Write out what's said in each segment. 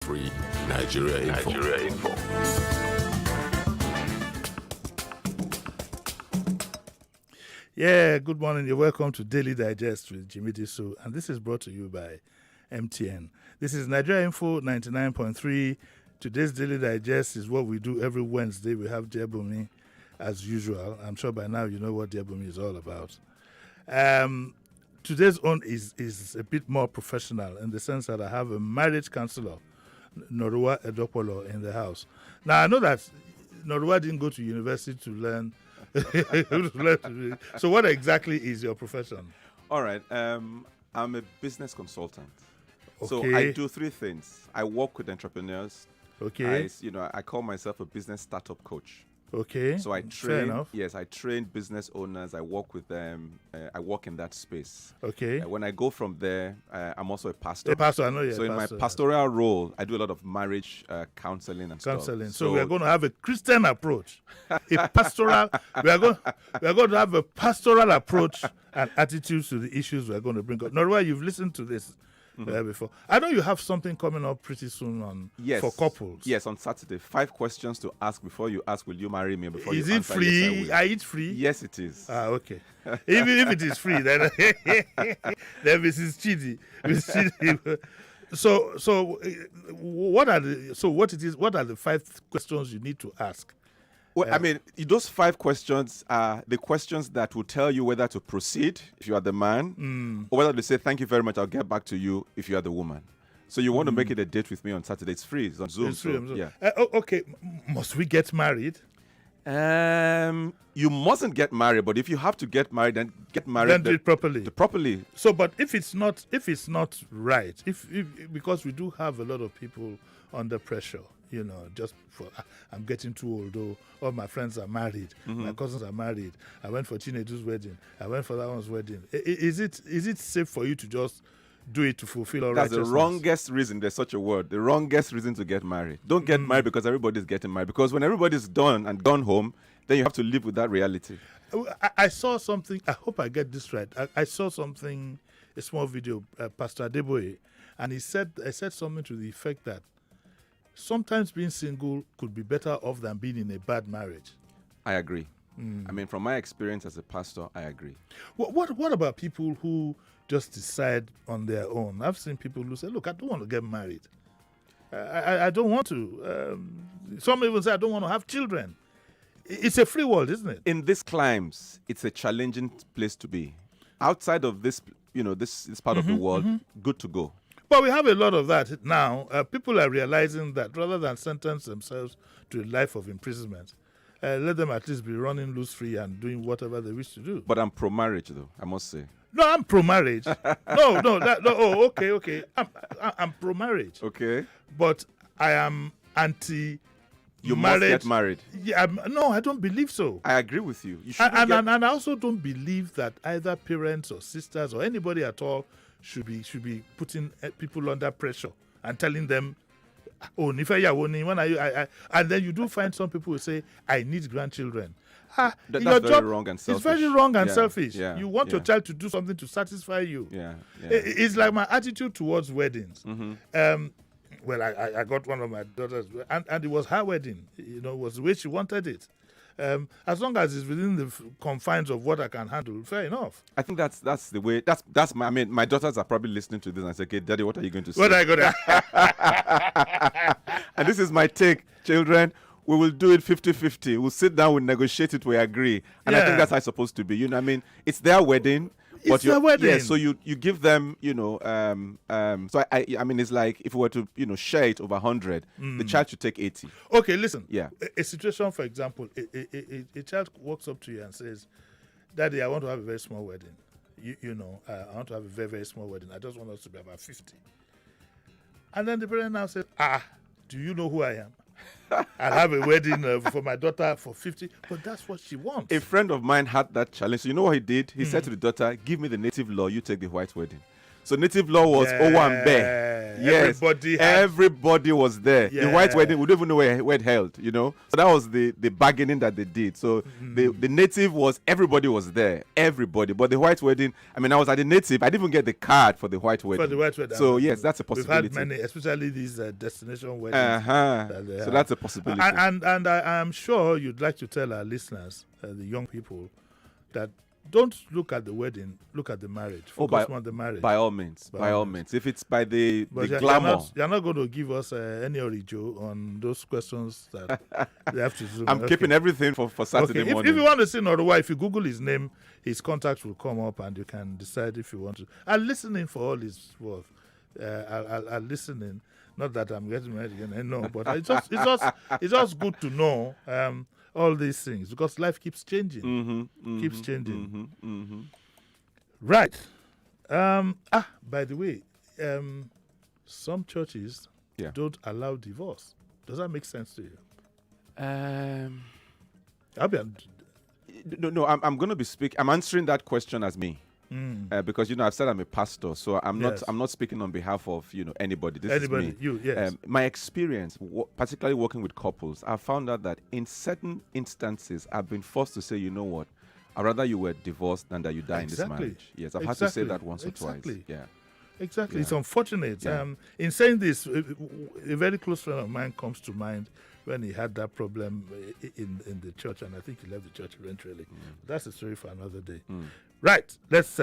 free Nigeria Info. Yeah, good morning. You're welcome to Daily Digest with Jimi Disu, and this is brought to you by MTN. This is Nigeria Info 99.3. Today's Daily Digest is what we do every Wednesday. We have Jebumi as usual. I'm sure by now you know what Jebumi is all about. Today's own is a bit more professional in the sense that I have a marriage counselor, Norua Edopolo, in the house. Now, I know that Norua didn't go to university to learn. So what exactly is your profession? All right. I'm a business consultant. Okay. So I do three things. I work with entrepreneurs. Okay. I call myself a business startup coach. Okay. So I Fair train. enough. Yes, I train business owners. I work with them. I work in that space. Okay. When I go from there, I'm also a pastor. A pastor, I know you're So a in my pastor. pastoral role, I do a lot of marriage counseling and Counseling. stuff. So we are going to have a Christian approach, a pastoral. we are going to have a pastoral approach and attitudes to the issues we are going to bring up. Norwa, you've listened to this before. I know you have something coming up pretty soon for couples. Yes, on Saturday. 5 questions to ask before you ask, will you marry me? Before Is you it answer, free? Yes, I will. Are it free? Yes, it is. Okay. Even if it is free, then Mrs. Chidi. So what are the 5 questions you need to ask? Well, I mean, those 5 questions are the questions that will tell you whether to proceed if you are the man, or whether to say, thank you very much, I'll get back to you if you are the woman. So you want to make it a date with me on Saturday. It's free. It's on Zoom. It's free, on Zoom. Yeah. Okay. Must we get married? You mustn't get married, but if you have to get married, then get married. Then do it properly. Properly. So, but if it's not right, if because we do have a lot of people under pressure, just for I'm getting too old. Though all my friends are married, my cousins are married. I went for Chinedu's wedding. I went for that one's wedding. Is it safe for you to just do it to fulfill all That's righteousness? the wrongest reason. There's such a word. The wrongest reason to get married. Don't get married because everybody's getting married. Because when everybody's done and gone home, then you have to live with that reality. I saw something. I hope I get this right. I saw something, a small video, Pastor Adeboye, and I said something to the effect that sometimes being single could be better off than being in a bad marriage. I agree. I mean, from my experience as a pastor, I agree. What about people who just decide on their own? I've seen people who say, look, I don't want to get married. I don't want to. Some even say, I don't want to have children. It's a free world, isn't it? In these climes, it's a challenging place to be. Outside of this, this part of the world, good to go. But we have a lot of that now. People are realizing that rather than sentence themselves to a life of imprisonment, let them at least be running loose free and doing whatever they wish to do. But I'm pro-marriage, though, I must say. No, I'm pro-marriage. Okay. I'm pro-marriage. Okay. But I am anti. You must get married. Yeah, no, I don't believe so. I agree with you. You should. And I also don't believe that either parents or sisters or anybody at all should be putting people under pressure and telling them, oh, when are you? And then you do find some people who say, I need grandchildren. That's very wrong and selfish. It's very wrong and selfish. Yeah, you want your child to do something to satisfy you. Yeah. It's like my attitude towards weddings. Well, I got one of my daughters, and it was her wedding. It was the way she wanted it. As long as it's within the confines of what I can handle, fair enough. I think that's the way. That's my. I mean, my daughters are probably listening to this and say, "Okay, Daddy, what are you going to say?" What are you going to? And this is my take, children. We will do it 50-50. We'll sit down, we'll negotiate it, we agree. And I think that's how it's supposed to be. I mean, it's their wedding. It's their wedding. Yeah, so you give them, so I mean, it's like if we were to, share it over 100, the child should take 80. Okay, listen. Yeah. A situation, for example, a child walks up to you and says, Daddy, I want to have a very small wedding. I want to have a very, very small wedding. I just want us to be about 50. And then the parent now says, do you know who I am? I'll have a wedding for my daughter for 50, but that's what she wants. A friend of mine had that challenge. So you know what he did? He said to the daughter, give me the native law, you take the white wedding. So native law was Owambe. Yes, everybody was there. The white wedding, we don't even know where it held, you know. So that was the bargaining that they did. So the native was, everybody was there, everybody. But the white wedding, I mean, I was at the native. I didn't even get the card for the white wedding. For the white wedding. So yes, that's a possibility. We've had many, especially these destination weddings. So that's a possibility. And I'm sure you'd like to tell our listeners, the young people, that don't look at the wedding, look at the marriage. Focus on the marriage. By all means. By all means. If it's by the glamour. You're not going to give us any orijo on those questions that they have to zoom. I'm keeping everything for Saturday morning. If you want to see Noruwa, if you Google his name, his contacts will come up and you can decide if you want to. I'll listen in for all his worth. I'll listen in. Not that I'm getting married again. No, but it's just good to know all these things, because life keeps changing. Keeps changing. Right. By the way, some churches don't allow divorce. Does that make sense to you? No, I'm going to be I'm answering that question as me. Because I've said I'm a pastor, so I'm not speaking on behalf of anybody. This is me. Yes. My experience, particularly working with couples, I found out that in certain instances, I've been forced to say, you know what, I'd rather you were divorced than that you die in this marriage. Yes, I've had to say that once or twice. Yeah. Exactly. Yeah. It's unfortunate. Yeah. In saying this, a very close friend of mine comes to mind when he had that problem in the church, and I think he left the church eventually. That's a story for another day. Right. Let's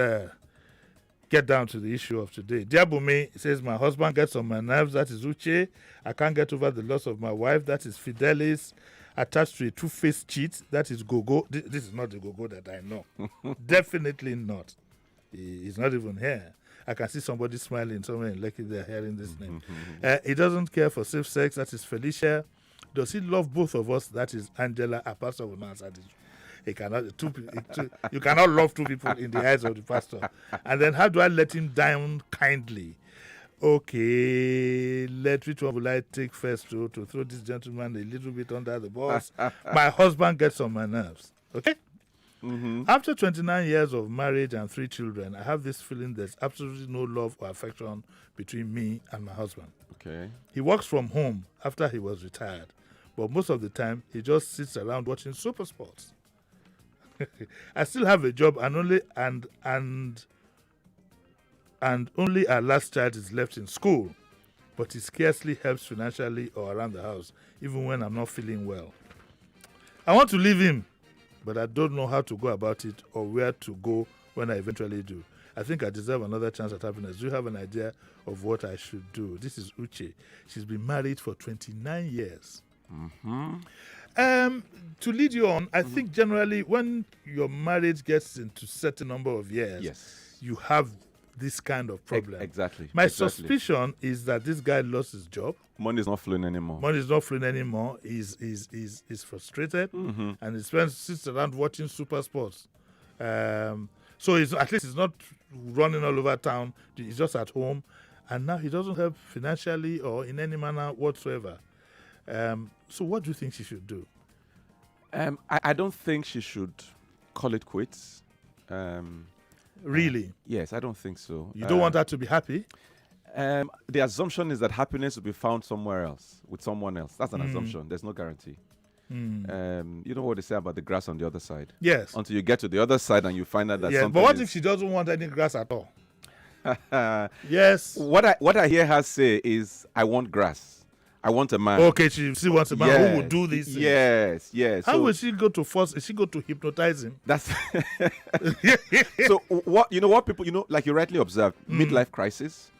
get down to the issue of today. Diabumi says, my husband gets on my nerves. That is Uche. I can't get over the loss of my wife. That is Fidelis. Attached to a two-faced cheat. That is Gogo. This is not the Gogo that I know. Definitely not. He's not even here. I can see somebody smiling somewhere in Lekki. They're hearing this name. He doesn't care for safe sex. That is Felicia. Does he love both of us? That is Angela. A pastor will not answer this. You cannot love two people in the eyes of the pastor. And then how do I let him down kindly? Okay, which one will I take first to throw this gentleman a little bit under the bus? My husband gets on my nerves. Okay? After 29 years of marriage and 3 children, I have this feeling there's absolutely no love or affection between me and my husband. Okay. He works from home after he was retired, but most of the time he just sits around watching super sports. I still have a job and only our last child is left in school, but it scarcely helps financially or around the house, even when I'm not feeling well. I want to leave him, but I don't know how to go about it or where to go when I eventually do. I think I deserve another chance at happiness. Do you have an idea of what I should do? This is Uche. She's been married for 29 years. To lead you on, I think generally when your marriage gets into certain number of years, you have this kind of problem. Exactly. My suspicion is that this guy lost his job. Money is not flowing anymore. He's frustrated, and he sits around watching super sports. So at least he's not running all over town. He's just at home, and now he doesn't help financially or in any manner whatsoever. So what do you think she should do? I don't think she should call it quits. Really? Yes, I don't think so. You don't want her to be happy? The assumption is that happiness will be found somewhere else, with someone else. That's an assumption. There's no guarantee. You know what they say about the grass on the other side? Yes. Until you get to the other side and you find out that something but what if she doesn't want any grass at all? Yes. What I hear her say is, I want grass. I want a man. Okay, she wants a man who will do this. Yes. How will she go to force? Is she go to hypnotize him? That's so. What people, like you rightly observed, midlife crisis.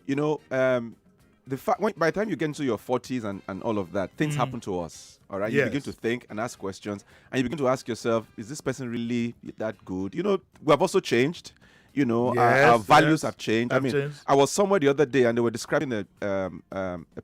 The fact by the time you get into your 40s and all of that, things happen to us. All right, you begin to think and ask questions, and you begin to ask yourself, is this person really that good? We have also changed. Our values have changed. I was somewhere the other day and they were describing a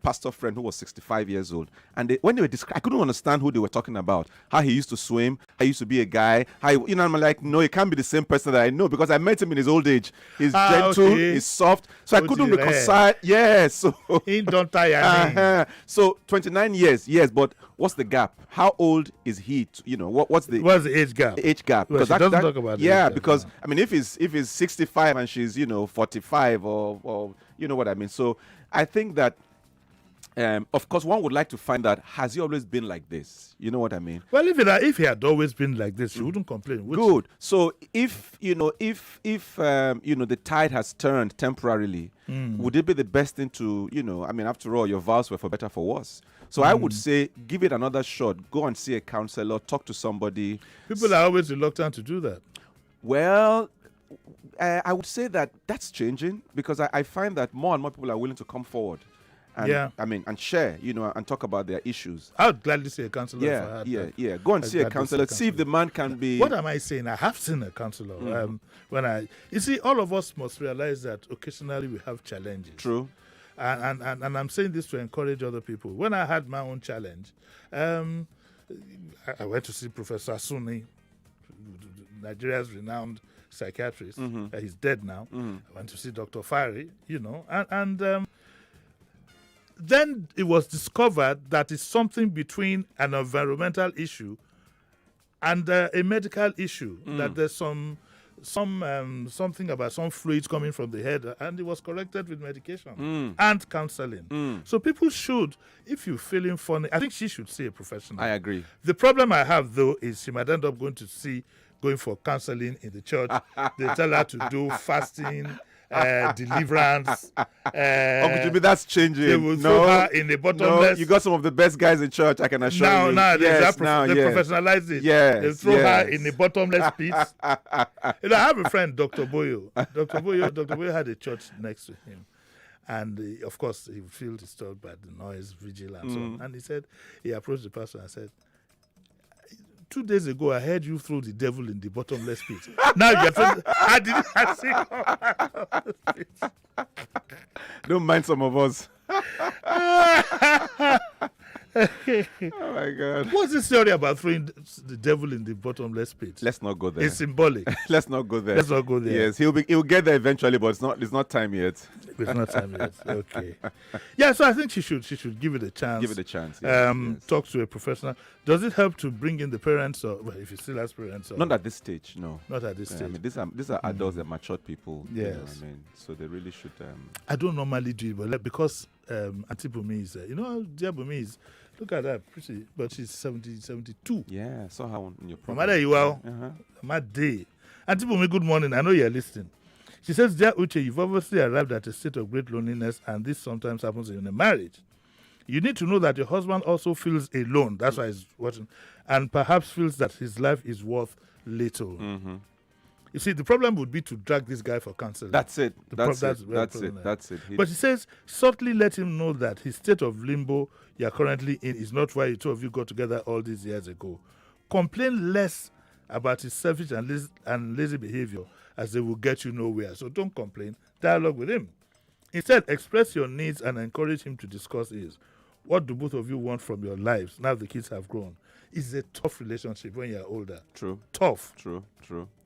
pastor friend who was 65 years old. And when they were describing, I couldn't understand who they were talking about. How he used to swim, how he used to be a guy. I'm like, no, it can't be the same person that I know because I met him in his old age. He's gentle, he's soft. So I couldn't reconcile. Yes. So he don't tire me. So 29 years, yes. But what's the gap? How old is he? What's the What's the age gap? age gap? Well, she doesn't talk about the age yeah, gap, because no. I mean, if he's 65 and she's 45 or you know what I mean. So I think that. Of course, one would like to find out, has he always been like this? You know what I mean? Well, if he had always been like this, she wouldn't complain, would Good. So if the tide has turned temporarily, would it be the best thing to I mean, after all, your vows were for better, for worse. So I would say, give it another shot. Go and see a counselor. Talk to somebody. she? People are always reluctant to do that. Well, I would say that's changing, because I find that more and more people are willing to come forward. And, Yeah. I mean, and share, and talk about their issues. I would gladly see a counselor if I had that. Yeah. Go and I'd see a gladly counselor. See if the man can be. What am I saying? I have seen a counselor. You see, all of us must realize that occasionally we have challenges. True. And I'm saying this to encourage other people. When I had my own challenge, I went to see Professor Suni, Nigeria's renowned psychiatrist. He's dead now. I went to see Dr. Fari, and then it was discovered that it's something between an environmental issue and a medical issue. That there's something about some fluids coming from the head, and it was corrected with medication and counseling. So people should, if you're feeling funny, I think she should see a professional. I agree. The problem I have, though, is she might end up going for counseling in the church. They tell her to do fasting, deliverance. Uncle Jimmy, that's changing. They will throw her in a bottomless. You got some of the best guys in church, I can assure you. Now, yes, they yes. professionalize it. Yes, They throw her yes. in a bottomless pit. I have a friend, Dr. Boyo. Dr. Boyo had a church next to him. And of course, he would feel disturbed by the noise, vigil, and so on. And he said, he approached the pastor and said, 2 days ago, I heard you throw the devil in the bottomless pit. Now you're trying. I didn't see. Don't mind some of us. Oh my God. What's this theory about throwing the devil in the bottomless pit? Let's not go there. It's symbolic. Let's not go there. Let's not go there. Yes, he'll get there eventually, but it's not time yet. It's not time yet. Okay. Yeah, so I think she should give it a chance. Give it a chance. Yes, yes. Talk to a professional. Does it help to bring in the parents, or if he still has parents? Or Not at this stage, no. Not at this stage. I mean, these are adults, they're matured people. Yes. I mean, so they really should. I don't normally do it, but because Auntie Bumi is, how dear Bumi is. Look at that, pretty, but she's 72. Yeah, saw her in your program. Mama, there you are. My day. Auntie Bumi, good morning. I know you're listening. She says, Dear Uche, you've obviously arrived at a state of great loneliness, and this sometimes happens in a marriage. You need to know that your husband also feels alone. That's why he's watching, and perhaps feels that his life is worth little. You see, the problem would be to drag this guy for counseling. That's it. That's it. But she says, subtly let him know that his state of limbo you're currently in is not why the two of you got together all these years ago. Complain less about his selfish and lazy behavior, as they will get you nowhere. So don't complain. Dialogue with him. Instead, express your needs and encourage him to discuss his. What do both of you want from your lives now the kids have grown? It's a tough relationship when you're older. True. Tough. True.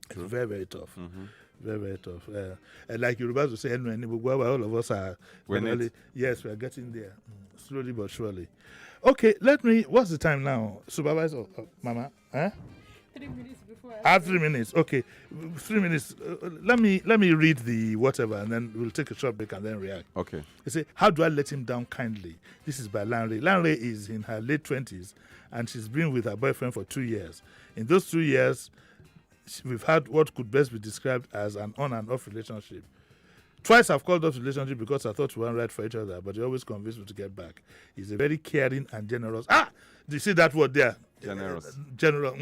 It's very, very tough. Very, very tough. And like Yorubas will say, all of us are. Yes, we are getting there. Slowly but surely. Okay, what's the time now? Supervisor, Mama? 3 minutes before. I have 3 minutes. Okay, 3 minutes. Let me read the whatever, and then we'll take a short break and then react. Okay. You say, how do I let him down kindly? This is by Lanre. Lanre is in her late 20s, and she's been with her boyfriend for 2 years. In those 2 years, we've had what could best be described as an on and off relationship. Twice I've called off the relationship because I thought we weren't right for each other, but he always convinced me to get back. He's a very caring and generous. Do you see that word there? Generous. Generous.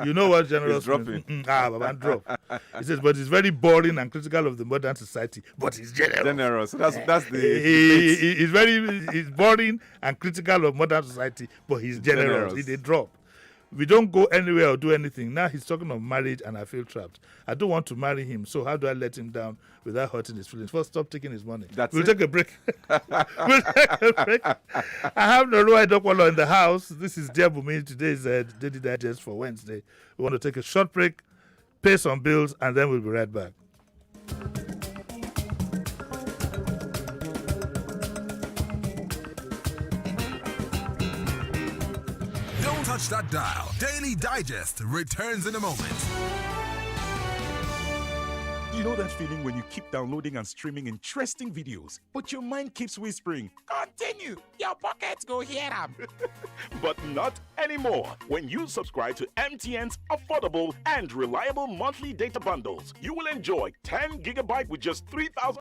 You know what generous dropping. means? Baba, drop. He says, but he's very boring and critical of the modern society, but he's generous. Generous. So that's the. He's boring and critical of modern society, but he's generous. He did drop. We don't go anywhere or do anything. Now he's talking of marriage and I feel trapped. I don't want to marry him, so how do I let him down without hurting his feelings? First, stop taking his money. We'll take a break. We'll take a break. I have Norua Dokwalo in the house. This is Dear Bumi. Today is Daily Digest for Wednesday. We want to take a short break, pay some bills, and then we'll be right back. touch that dial. Daily Digest returns in a moment. You know that feeling when you keep downloading and streaming interesting videos, but your mind keeps whispering, continue, your pockets go here. But not anymore. When you subscribe to MTN's affordable and reliable monthly data bundles, you will enjoy 10 gigabytes with just 3,000.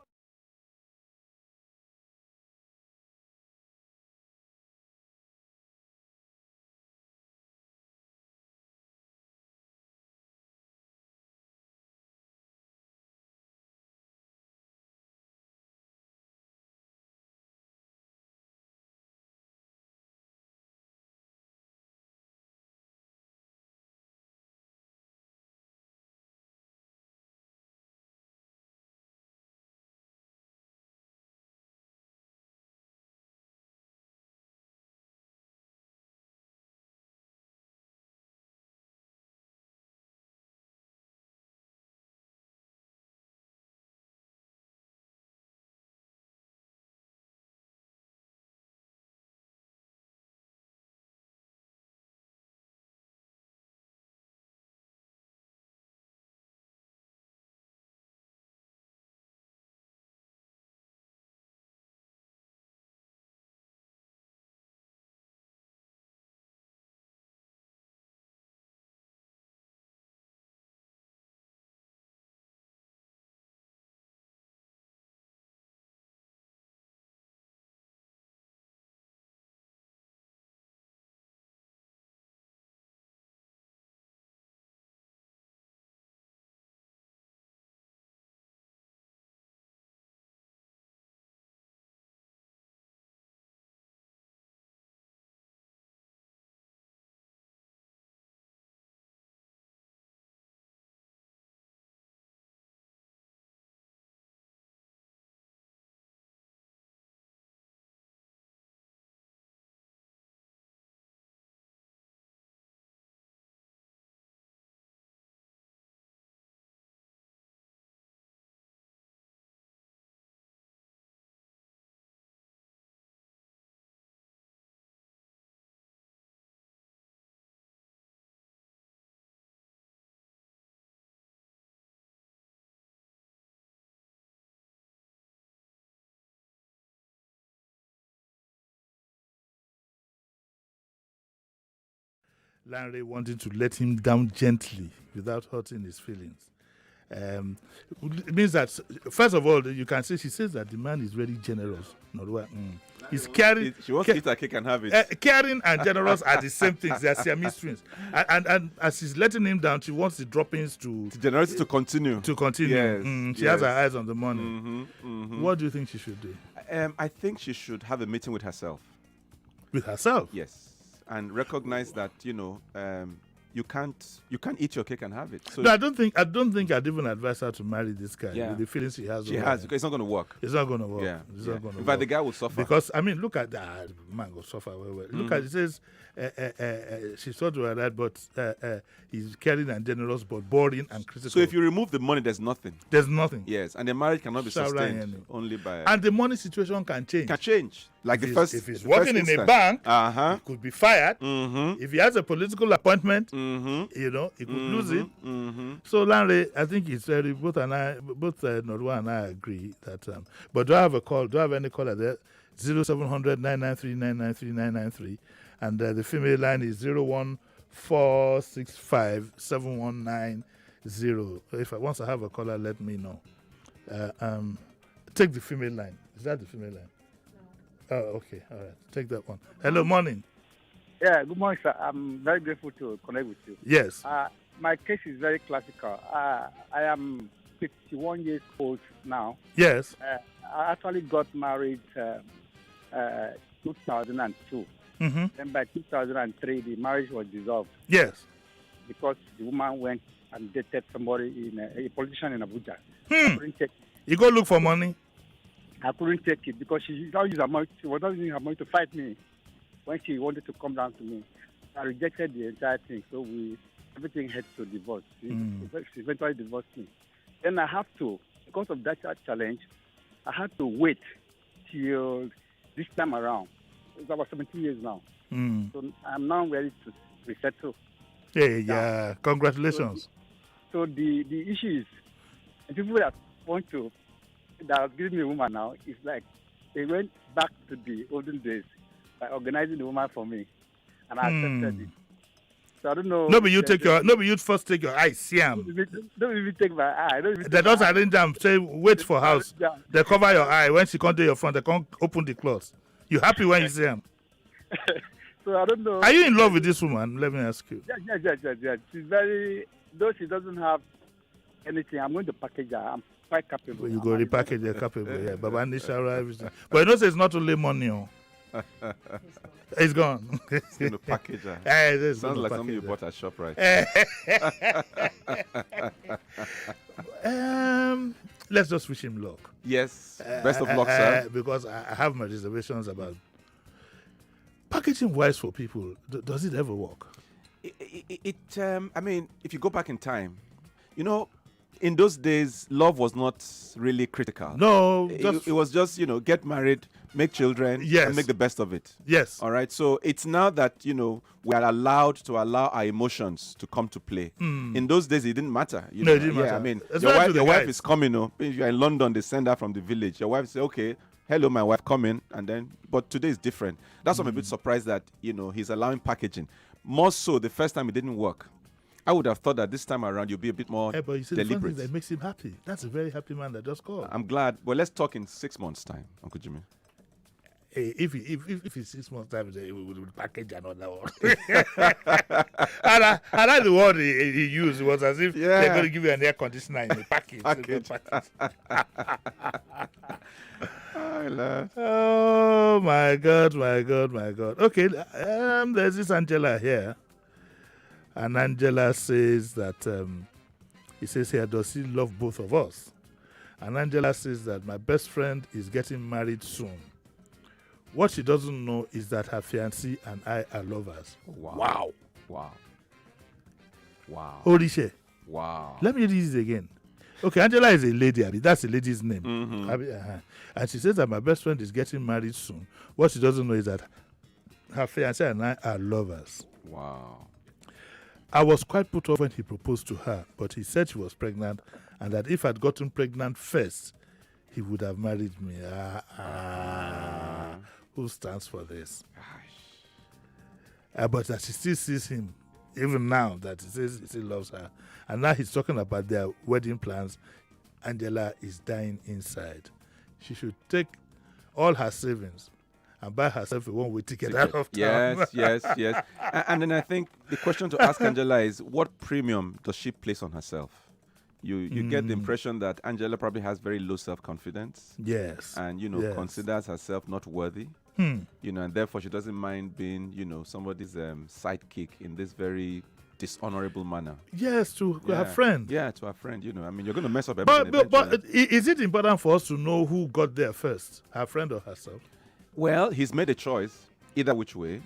Lanre wanting to let him down gently without hurting his feelings. It means that, first of all, you can see she says that the man is very generous. He's caring. She wants to eat her cake and have it. Caring and generous are the same things. They are Siamese twins. And as she's letting him down, she wants the droppings to generosity to continue. Yes. She has her eyes on the money. What do you think she should do? I think she should have a meeting with herself. With herself? Yes. And recognize that you can't eat your cake and have it. So no, I don't think I'd even advise her to marry this guy with the feelings she has. Because it's not going to work. It's not going to work. Yeah. It's not going to work. But the guy will suffer. Because I mean, look at that man will suffer. Well. Look at it says she's thought about that, but he's caring and generous, but boring and critical. So if you remove the money, there's nothing. There's nothing. Yes, and the marriage cannot be sustained only by. And the money situation can change. Like if he's working in a bank, he could be fired. If he has a political appointment, he could lose it. So Lanre, I think it's very both Norwa and I agree that. But do I have a call? Do I have any caller there? 0700 993 993 993, and the female line is 01465 7190. Once I have a caller, let me know. Take the female line. Is that the female line? Oh, okay. All right. Take that one. Hello, morning. Yeah, good morning, sir. I'm very grateful to connect with you. Yes. My case is very classical. I am 51 years old now. Yes. I actually got married 2002. Then by 2003, the marriage was dissolved. Yes. Because the woman went and dated somebody, a politician in Abuja. You go look for money? I couldn't take it because she was not using her money to fight me when she wanted to come down to me. I rejected the entire thing, so everything had to divorce. She eventually divorced me. Then I have to, because of that challenge, I had to wait till this time around. It's about 17 years now. So I'm now ready resettle. Hey, yeah. Congratulations. So the issue is, the people that want to, that are giving me a woman now, is like they went back to the olden days by organizing the woman for me, and I accepted it. So I don't know. No, but you first take your eyes, see Don't even take my eye. They just arrange them, say, wait for house. They cover your eye. When she come to your front, they can't open the clothes. You happy when you see them? So I don't know. Are you in love with this woman? Let me ask you. Yeah. She's very, though she doesn't have anything, I'm going to package her. I'm quite capable. You go repackage, you're capable, yeah. Baba Nishara, everything. But you know, say it's not only money. Oh. It's gone. It's going to package her. Sounds like something you bought at ShopRite. Let's just wish him luck. Yes. Best of luck, sir. Because I have my reservations about packaging wise for people. Does it ever work? I mean, if you go back in time, you know, in those days, love was not really critical. No. It was just, you know, get married, make children, yes, and make the best of it. Yes. All right. So it's now that, you know, we are allowed to allow our emotions to come to play. In those days, it didn't matter. No, it didn't matter. I mean, Especially your wife is coming. If you're in London, they send her from the village. Your wife say, okay, hello, my wife, come in. And then, but today is different. That's why I'm a bit surprised that, you know, he's allowing packaging. More so, the first time it didn't work. I would have thought that this time around you'll be a bit more but you see, deliberate. The that makes him happy. That's a very happy man that just called. I'm glad. Well, let's talk in 6 months' time, Uncle Jimmy. Hey, if it's 6 months' time, we will package another one. and I the word he used was as if they're going to give you an air conditioner in the package. Oh my God. Okay, there's this Angela here. And Angela says that, he says here, does he love both of us? And Angela says that my best friend is getting married soon. What she doesn't know is that her fiancé and I are lovers. Wow. Holy Wow. Let me read this again. Okay, Angela is a lady. That's a lady's name. Mm-hmm. And she says that my best friend is getting married soon. What she doesn't know is that her fiancé and I are lovers. Wow. I was quite put off when he proposed to her, but he said she was pregnant and that if I'd gotten pregnant first, he would have married me. Who stands for this? But that she still sees him, even now that he says he still loves her. And now he's talking about their wedding plans. Angela is dying inside. She should take all her savings and buy herself a one-way ticket out of town. Yes. And then I think the question to ask Angela is, what premium does she place on herself? You get the impression that Angela probably has very low self-confidence. Yes. And, you know, considers herself not worthy. You know, and therefore she doesn't mind being, you know, somebody's sidekick in this very dishonorable manner. Yes, to her friend. Yeah, to her friend. You know, I mean, you're going to mess up everything. But is it important for us to know who got there first, her friend or herself? Well, he's made a choice, either which way,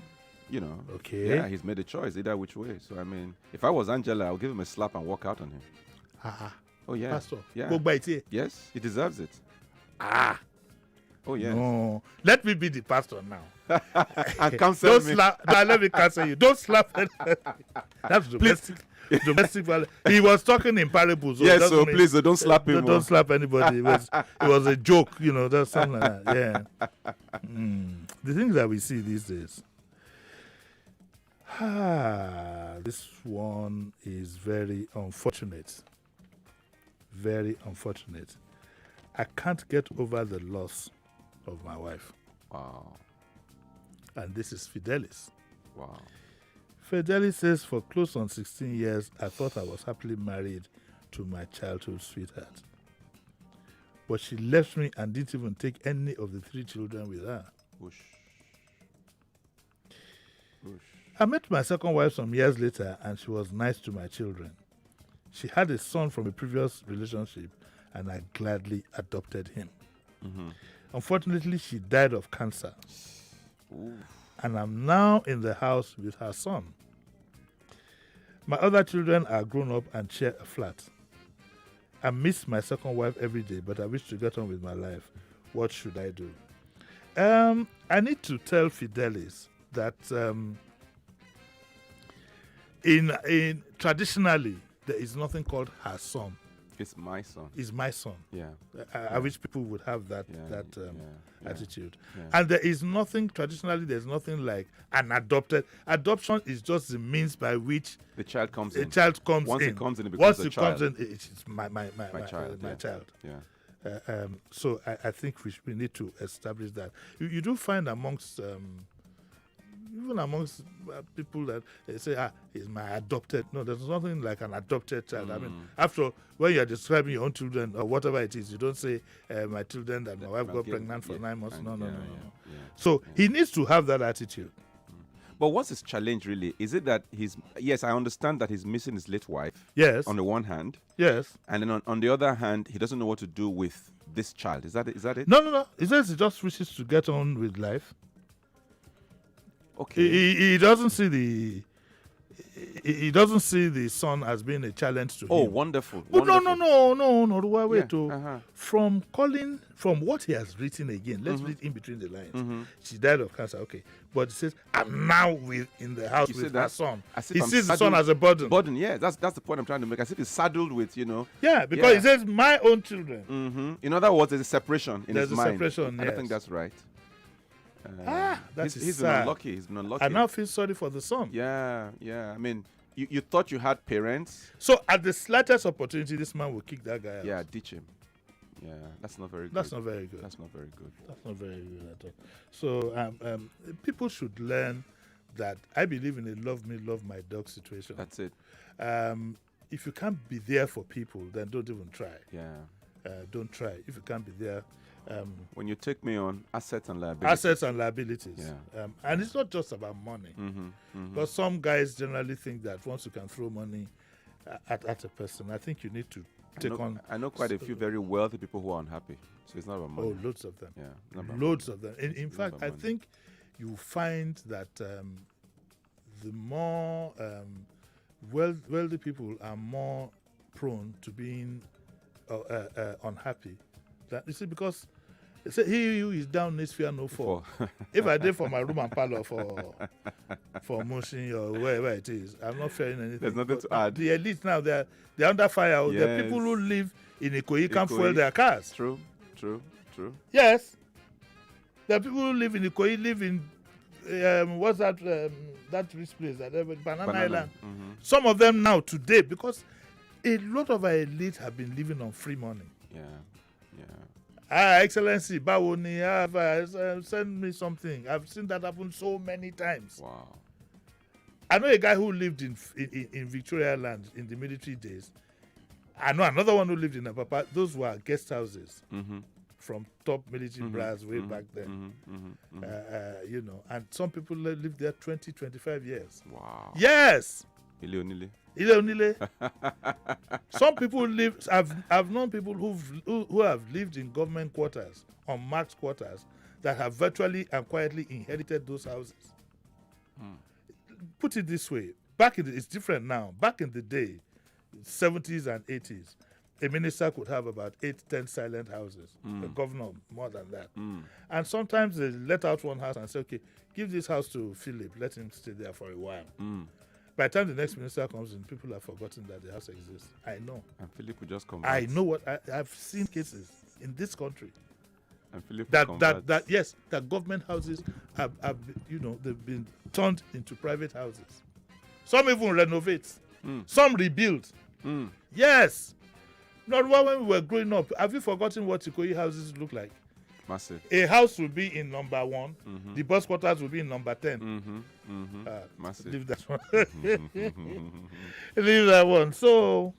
you know. Okay. Yeah, he's made a choice, either which way. So, I mean, if I was Angela, I'll give him a slap and walk out on him. Oh, yeah. Pastor. Yeah. Go by it. Yes, he deserves it. Oh, yes. No. Let me be the pastor now. And cancel me. Let me cancel you. Don't slap anybody. That's domestic violence. He was talking in parables. Yes, so please don't slap him. Don't slap anybody. It was a joke, you know, that's something like that. Yeah. The things that we see these days. This one is very unfortunate. Very unfortunate. I can't get over the loss of my wife. Wow. And this is Fidelis. Wow. Fidelis says, for close on 16 years, I thought I was happily married to my childhood sweetheart. But she left me and didn't even take any of the 3 children with her. Whoosh. I met my second wife some years later and she was nice to my children. She had a son from a previous relationship and I gladly adopted him. Unfortunately, she died of cancer. And I'm now in the house with her son. My other children are grown up and share a flat. I miss my second wife every day, but I wish to get on with my life. What should I do? I need to tell Fidelis that in traditionally, there is nothing called her son. It's my son. It's my son. Yeah. I wish people would have that Yeah. attitude. Yeah. And there is nothing traditionally. There's nothing like an adopted. Adoption is just the means by which The child comes a in. child comes Once in. it comes in, it Once becomes a it child. comes in, it's my child. My Yeah. child. Yeah. So I think we need to establish that. You do find amongst even amongst people that they say, he's my adopted. No, there's nothing like an adopted child. I mean, after all, when you're describing your own children or whatever it is, you don't say, my children that my wife got pregnant for 9 months. No. So he needs to have that attitude. But what's his challenge really? Is it that yes, I understand that he's missing his late wife. Yes. On the one hand. Yes. And then on the other hand, he doesn't know what to do with this child. Is that it? No. He says he just wishes to get on with life. Okay. He doesn't see the son as being a challenge to Oh, him. wonderful. But wonderful. no. Wait. Yeah, From what he has written again, let's read in between the lines. She died of cancer, okay. But it says, I'm now in the house You with said her that son. as if He I'm sees the son saddled- as a burden. Burden, yeah. That's the point I'm trying to make. As if he's saddled with, Yeah, because Yeah. he says, my own children. In other words, there's a separation in There's his a mind. separation, I don't yes. think that's right. That's he's been sad. unlucky. He's been unlucky. I now feel sorry for the son. Yeah. I mean, you thought you had parents. So at the slightest opportunity, this man will kick that guy out. Yeah, ditch him. Yeah, that's not very good. That's not very good. That's not very good. That's not very good at all. So people should learn that I believe in a love me, love my dog situation. That's it. If you can't be there for people, then don't even try. Yeah. Don't try. If you can't be there, When you take me on assets and liabilities. assets and liabilities. Yeah. And it's not just about money. But some guys generally think that once you can throw money at a person, I think you need to take on. I know quite a few very wealthy people who are unhappy. So it's not about money. Oh, loads of them. Yeah. not about Loads of them. In fact, about I money. think you find that the more wealthy people are more prone to being unhappy. That, you see, because they say, he who is down needs fear no fall. If I did for my room and parlor for Mushin or wherever it is, I'm not fearing anything. There's nothing But to add. The elite now, they're under fire. There are Yes. people who live in Ikoyi can't Ikoyi. fuel their cars. True. Yes. There are people who live in Ikoyi, live in what's that rich place that Banana Island. Some of them now today, because a lot of our elite have been living on free money. Yeah. Excellency, Bawoni, send me something. I've seen that happen so many times. Wow. I know a guy who lived in Victoria Land in the military days. I know another one who lived in Apapa. Those were guest houses from top military brass way back then. And some people lived there 20, 25 years. Wow. Yes. Ile onile. Some people live. I've known people who have lived in government quarters, unmarked quarters, that have virtually and quietly inherited those houses. Put it this way: it's different now. Back in the day, 70s and 80s, a minister could have about 8-10 silent houses. A governor more than that. And sometimes they let out one house and say, "Okay, give this house to Philip. Let him stay there for a while." By the time the next minister comes in, people have forgotten that the house exists. I know. And Philip will just come I back. know what I've seen cases in this country And Philip will come back. that government houses have they've been turned into private houses. Some even renovate. Some rebuild. Yes. Not when we were growing up. Have you forgotten what Ikoyi houses look like? Massive. A house will be in number 1. The bus quarters will be in number 10. Massive. Leave that one. Leave that one. So,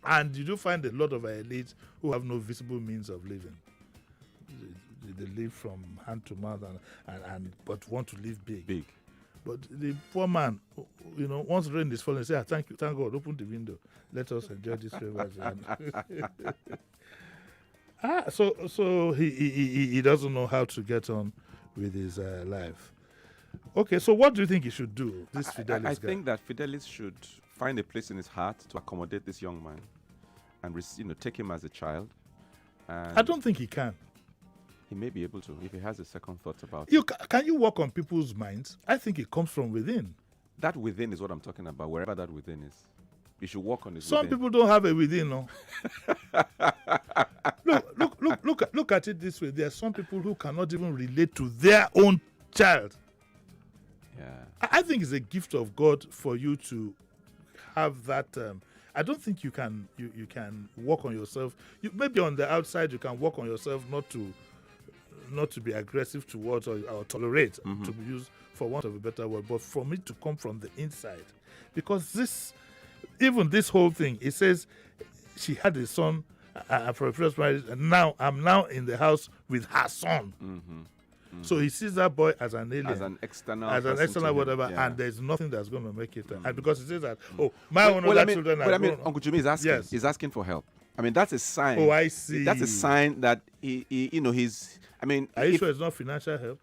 and you do find a lot of our elites who have no visible means of living. They live from hand to mouth and but want to live big. But the poor man, once rain is falling, say, thank God, open the window. Let us enjoy this river. So he doesn't know how to get on with his life. Okay, so what do you think he should do, this Fidelis guy? I think that Fidelis should find a place in his heart to accommodate this young man and take him as a child. And I don't think he can. he may be able to if he has a second thought about it. Can you work on people's minds? I think it comes from within. That within is what I'm talking about, wherever that within is. You should work on it. Some within. people don't have a within, no. Look at it this way. There are some people who cannot even relate to their own child. Yeah. I think it's a gift of God for you to have that. I don't think you can work on yourself. Maybe on the outside you can work on yourself not to be aggressive towards or tolerate, to be used for want of a better word. But for me to come from the inside, because this whole thing, it says she had a son for a first marriage, and now I'm in the house with her son. So he sees that boy as an alien, as an external, whatever, yeah. And there's nothing that's going to make it. And because he says that, my own other children are grown. Uncle Jimmy is asking. Yes. He's asking for help. I mean, that's a sign. Oh, I see. That's a sign that he's. I mean, are you sure it's not financial help?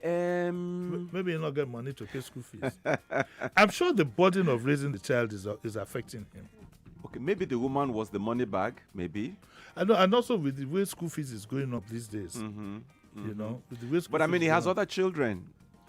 Um, Maybe he'll not get money to pay school fees. I'm sure the burden of raising the child is affecting him. Okay, maybe the woman was the money bag, maybe. I know, and also with the way school fees is going up these days, you know. With the way school But I mean, fees he has going up. other children.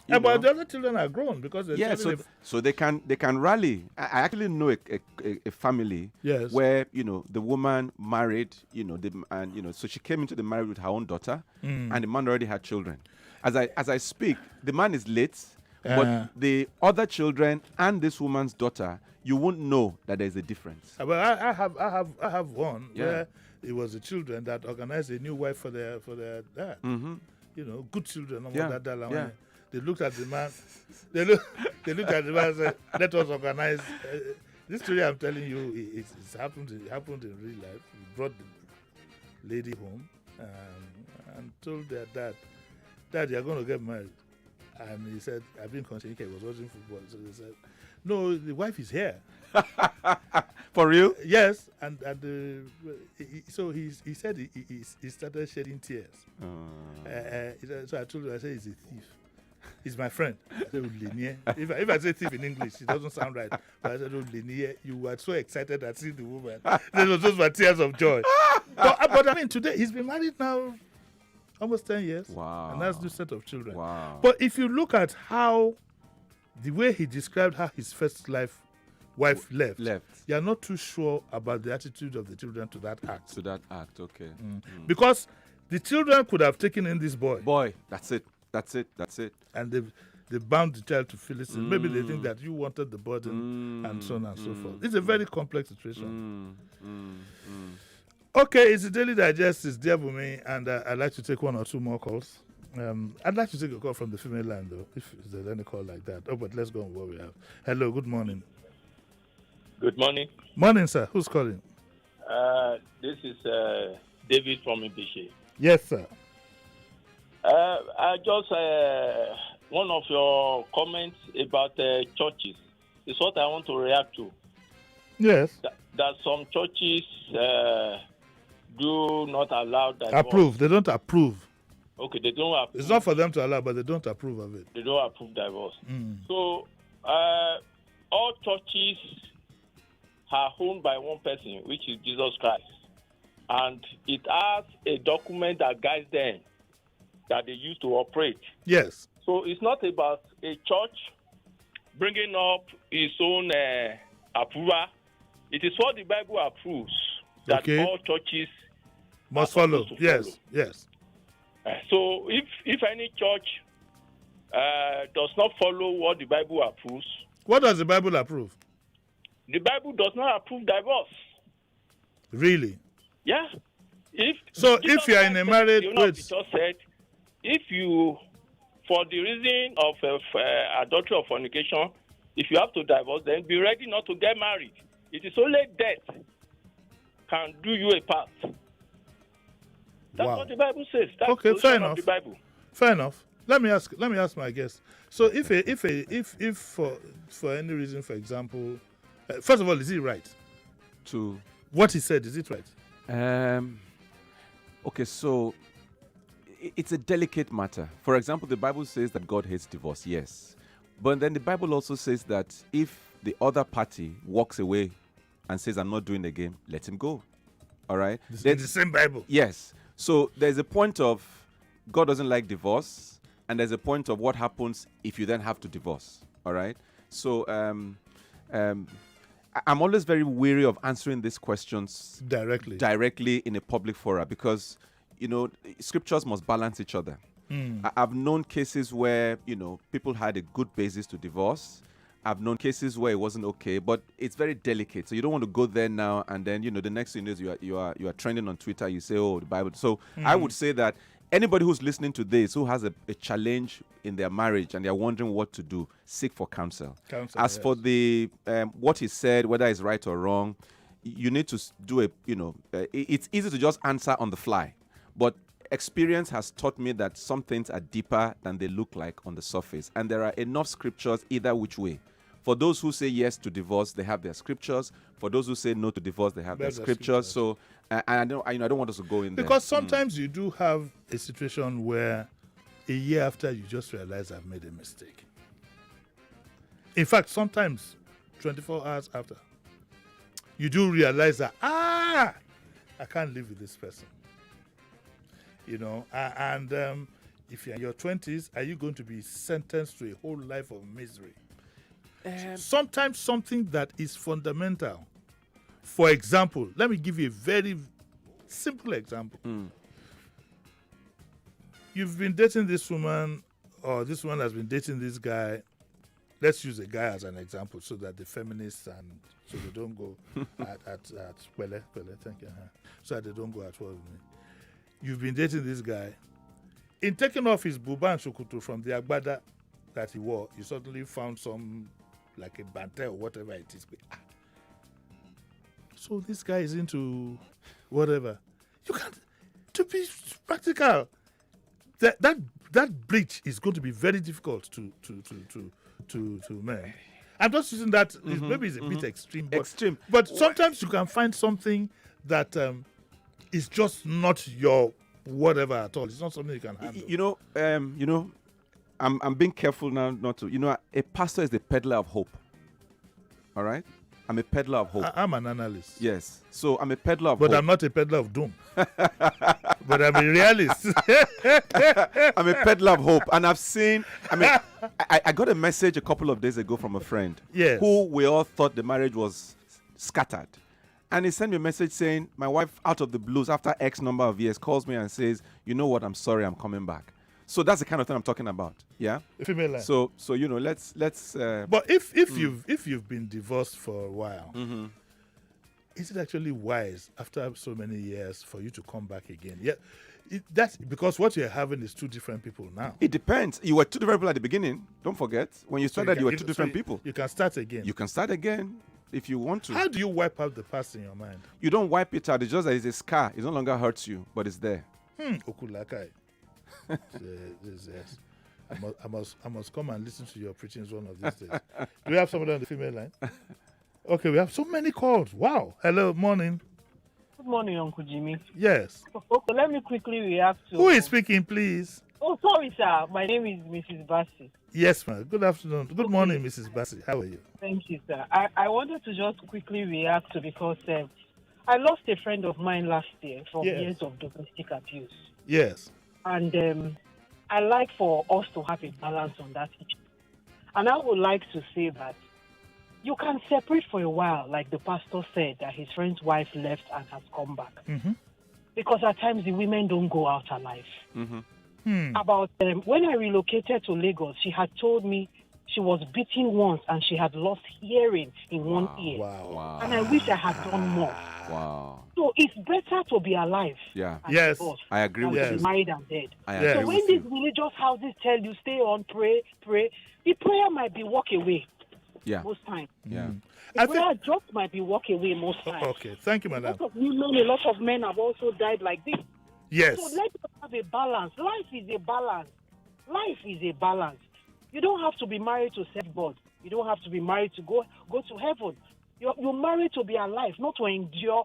Yeah, you but know? the other children are grown because they're so they can rally. I actually know a family Yes. where the woman married, so she came into the marriage with her own daughter, and the man already had children. As I speak, the man is late, but the other children and this woman's daughter, you won't know that there's a difference. Well, I have one Yeah. where it was the children that organized a new wife for their dad. Good children. Yeah. They looked at the man. They looked at the man and said, "Let us organize." This story I'm telling you, it's happened. It happened in real life. We brought the lady home and told their dad, "You're going to get married." And he said, "I've been considering." He was watching football, so they said, "No, the wife is here." For real? Yes, so he said he started shedding tears. So I told him, I said, he's a thief. He's my friend. I said, Linier. If I say thief in English, it doesn't sound right. But I said, Linier, you were so excited at seeing the woman. Those were tears of joy. But I mean, today, he's been married now almost 10 years. Wow. And that's a new set of children. Wow. But if you look at the way he described how his first wife left, you're not too sure about the attitude of the children to that act. Okay. Because the children could have taken in this boy. Boy, that's it. And they bound the child to Philistine. Maybe they think that you wanted the burden and so on and so forth. It's a very complex situation. Okay, it's the Daily Digest. It's dear Bumi, and I'd like to take one or two more calls. I'd like to take a call from the female line, though, if there's any call like that. But let's go on what we have. Hello, good morning. Good morning. Morning, sir. Who's calling? This is David from Ibishi. Yes, sir. I just one of your comments about churches is what I want to react to. Yes. That some churches do not allow divorce. Approve. They don't approve. Okay, they don't approve. It's not for them to allow, but they don't approve of it. They don't approve divorce. So all churches are owned by one person, which is Jesus Christ. And it has a document that guides them that they use to operate. Yes. So it's not about a church bringing up its own approval. It is what the Bible approves that all churches must follow. Yes. So if any church does not follow what the Bible approves. What does the Bible approve? The Bible does not approve divorce. Really? Yeah. If you are in a marriage, just said, if you, for the reason of adultery or fornication, if you have to divorce, then be ready not to get married. It is only death can do you a part. That's what the Bible says. That's okay, fair enough. The Bible. Fair enough. Let me ask my guest. So if for any reason, for example, first of all, is it right? To what he said, is it right? Okay, so it's a delicate matter. For example, the Bible says that God hates divorce, yes. But then the Bible also says that if the other party walks away and says, I'm not doing the game, let him go. All right? It's the same Bible. Yes. So there's a point of God doesn't like divorce, and there's a point of what happens if you then have to divorce. All right? So I'm always very wary of answering these questions directly in a public forum because, scriptures must balance each other. I've known cases where, people had a good basis to divorce. I've known cases where it wasn't okay, but it's very delicate. So you don't want to go there now and then, the next thing is you are trending on Twitter. You say, oh, the Bible. So I would say that anybody who's listening to this, who has a challenge in their marriage and they're wondering what to do, seek for counsel. As for the what he said, whether it's right or wrong, you need to do it's easy to just answer on the fly. But experience has taught me that some things are deeper than they look like on the surface. And there are enough scriptures either which way. For those who say yes to divorce, they have their scriptures. For those who say no to divorce, they have their scriptures. So, and I don't want us to go in there. Because sometimes you do have a situation where a year after you just realize I've made a mistake. In fact, sometimes 24 hours after, you do realize that, I can't live with this person. And if you're in your 20s, are you going to be sentenced to a whole life of misery? Sometimes something that is fundamental. For example, let me give you a very simple example. You've been dating this woman, or this woman has been dating this guy. Let's use a guy as an example so that the feminists so they don't go at Pele, thank you. So that they don't go at war with me. You've been dating this guy. In taking off his buba and shukutu from the agbada that he wore, you suddenly found some, like a bante or whatever it is. So this guy is into whatever. You can't, to be practical, that breach is going to be very difficult to men. I'm just using that, maybe it's a bit extreme. But sometimes you can find something that is just not your whatever at all. It's not something you can handle. I'm being careful now not to. A pastor is the peddler of hope. All right? I'm a peddler of hope. I'm an analyst. Yes. So I'm a peddler of hope. But I'm not a peddler of doom. But I'm a realist. I'm a peddler of hope. And I've seen, I got a message a couple of days ago from a friend who we all thought the marriage was scattered. And he sent me a message saying, my wife, out of the blues, after X number of years, calls me and says, you know what, I'm sorry, I'm coming back. So that's the kind of thing I'm talking about. Yeah. Female line. So let's. But if you've been divorced for a while, is it actually wise after so many years for you to come back again? Yeah. That's because what you're having is two different people now. It depends. You were two different people at the beginning. Don't forget. When you started, you were two different people. You can start again. You can start again if you want to. How do you wipe out the past in your mind? You don't wipe it out. It's just that it's a scar. It no longer hurts you, but it's there. Okulakai. Yes. I must come and listen to your preachings one of these days. Do we have somebody on the female line? Okay, we have so many calls. Wow. Hello, morning. Good morning, Uncle Jimmy. Yes. Okay, let me quickly react to... Who is speaking, please? Oh, sorry, sir. My name is Mrs. Bassi. Yes, ma'am. Good afternoon. Good morning, Mrs. Bassi. How are you? Thank you, sir. I wanted to just quickly react to because I lost a friend of mine last year from years of domestic abuse. Yes. And I like for us to have a balance on that issue. And I would like to say that you can separate for a while, like the pastor said, that his friend's wife left and has come back. Because at times the women don't go out alive. About when I relocated to Lagos, she had told me she was beaten once and she had lost hearing in one ear. Wow. And I wish I had done more. Wow. So it's better to be alive. Yeah. Yes. I agree with you. Married and dead. I agree so when with these you. religious houses tell you stay on, pray, the prayer might be walk away. Yeah. Most times. Yeah. The prayer just might be walk away most times. Okay. Thank you, madam. A lot of men have also died like this. Yes. So let's have a balance. Life is a balance. Life is a balance. You don't have to be married to serve God. You don't have to be married to go to heaven. You're married to be alive, not to endure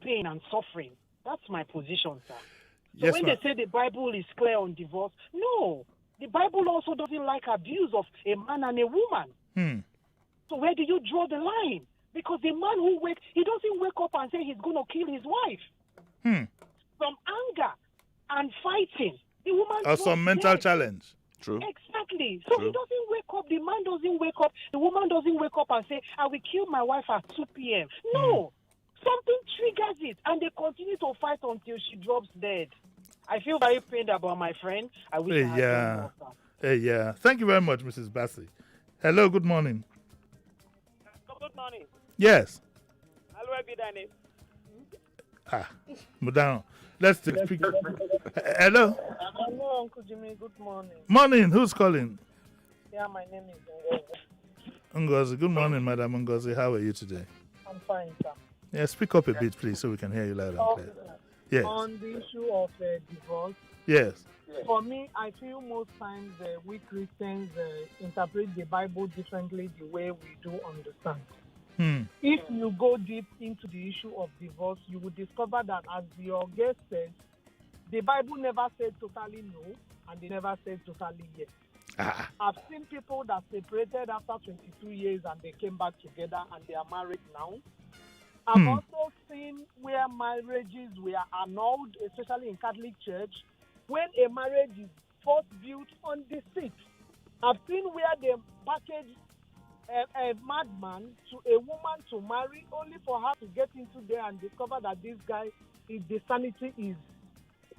pain and suffering. That's my position, sir. So when they say the Bible is clear on divorce, no. The Bible also doesn't like abuse of a man and a woman. So where do you draw the line? Because the man he doesn't wake up and say he's going to kill his wife. From anger and fighting, the woman... Or some mental challenge. True. Exactly. So True. he doesn't wake up, the man doesn't wake up, the woman doesn't wake up and say, I will kill my wife at 2 p.m. No. Something triggers it, and they continue to fight until she drops dead. I feel very pained about my friend. I wish I had done more. Yeah. Thank you very much, Mrs. Bassey. Hello, good morning. Good morning. Yes. Hello, everybody. Madam. Let's take Hello. Hello, Uncle Jimmy. Good morning. Morning. Who's calling? Yeah, my name is Ngozi. Ngozi. Good morning, Madam Ngozi. How are you today? I'm fine, sir. Yeah, speak up a bit, please, so we can hear you loud and clear. Yes. On the issue of divorce, Yes. for me, I feel most times we Christians interpret the Bible differently the way we do understand. If you go deep into the issue of divorce, you will discover that, as your guest says, the Bible never said totally no, and they never said totally yes. I've seen people that separated after 22 years and they came back together and they are married now. I've also seen where marriages were annulled, especially in Catholic Church, when a marriage is first built on deceit. I've seen where they package a madman to a woman to marry only for her to get into there and discover that this guy, the sanity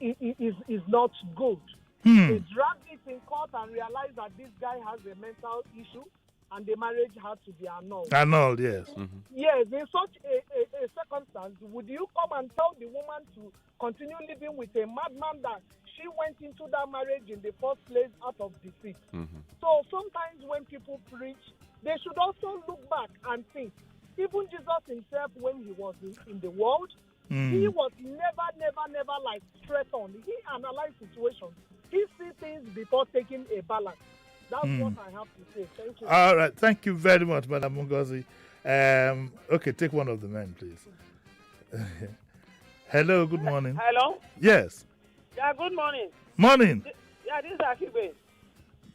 is not good. They dragged it in court and realized that this guy has a mental issue and the marriage had to be annulled. Annulled, yes. Yes, in such a circumstance, would you come and tell the woman to continue living with a madman that she went into that marriage in the first place out of deceit? So sometimes when people preach, they should also look back and think. Even Jesus himself, when he was in the world, he was never like straight on. He analyzed situations. He sees things before taking a balance. That's what I have to say. Thank you. All right. Thank you very much, Madam Ngozi. Okay, take one of the men, please. Hello, good morning. Hello? Yes. Yeah, good morning. Morning. Yeah, this is Akibe.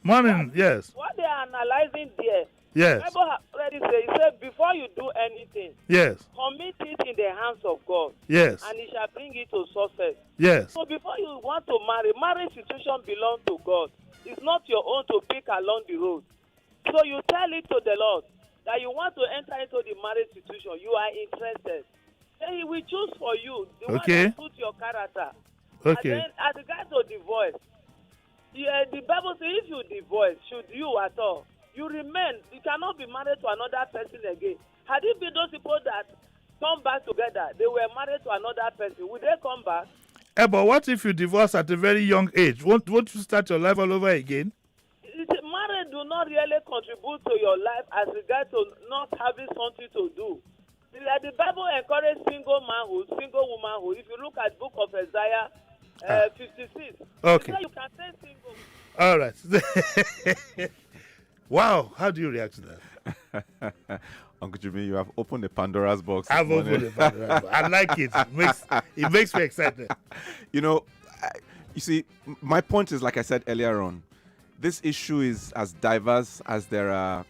Morning, yes. What they are analyzing there, Yes. the Bible already said, before you do anything, Yes. commit it in the hands of God. Yes. And he shall bring it to success. Yes. So before you want to marry, marriage situation belongs to God. It's not your own to pick along the road. So you tell it to the Lord that you want to enter into the marriage situation. You are interested. Then he will choose for you the one that suits your character. Okay. And then as regards to divorce, the Bible says if you divorce, should you at all, you remain. You cannot be married to another person again. Had it been those people that come back together, they were married to another person, would they come back? But what if you divorce at a very young age? Won't you start your life all over again? Marriage do not really contribute to your life as regards to not having something to do. The Bible encourages single manhood, single womanhood. If you look at the book of Isaiah 56, okay, you can say single. All right. Wow, how do you react to that? Uncle Jimmy, you have opened the Pandora's box. I've opened the Pandora's box. I like it. It makes me excited. You know, you see, my point is, like I said earlier on, this issue is as diverse as there are,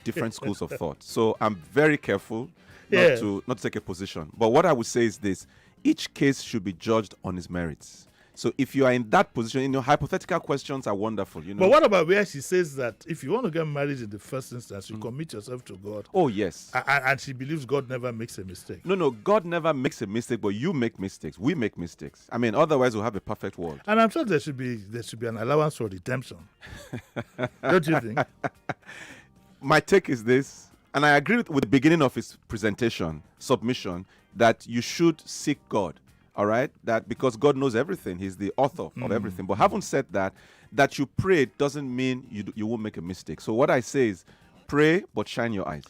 different schools of thought. So I'm very careful not to take a position. But what I would say is this: each case should be judged on its merits. So if you are in that position, hypothetical questions are wonderful. But what about where she says that if you want to get married in the first instance, you commit yourself to God? Oh, yes. And she believes God never makes a mistake. No, God never makes a mistake, but you make mistakes. We make mistakes. I mean, otherwise we'll have a perfect world. And I'm sure there should be an allowance for redemption. Don't you think? My take is this, and I agree with the beginning of his submission, that you should seek God. All right, that because God knows everything, He's the author of everything. But having said that you pray doesn't mean you won't make a mistake. So what I say is, pray but shine your eyes.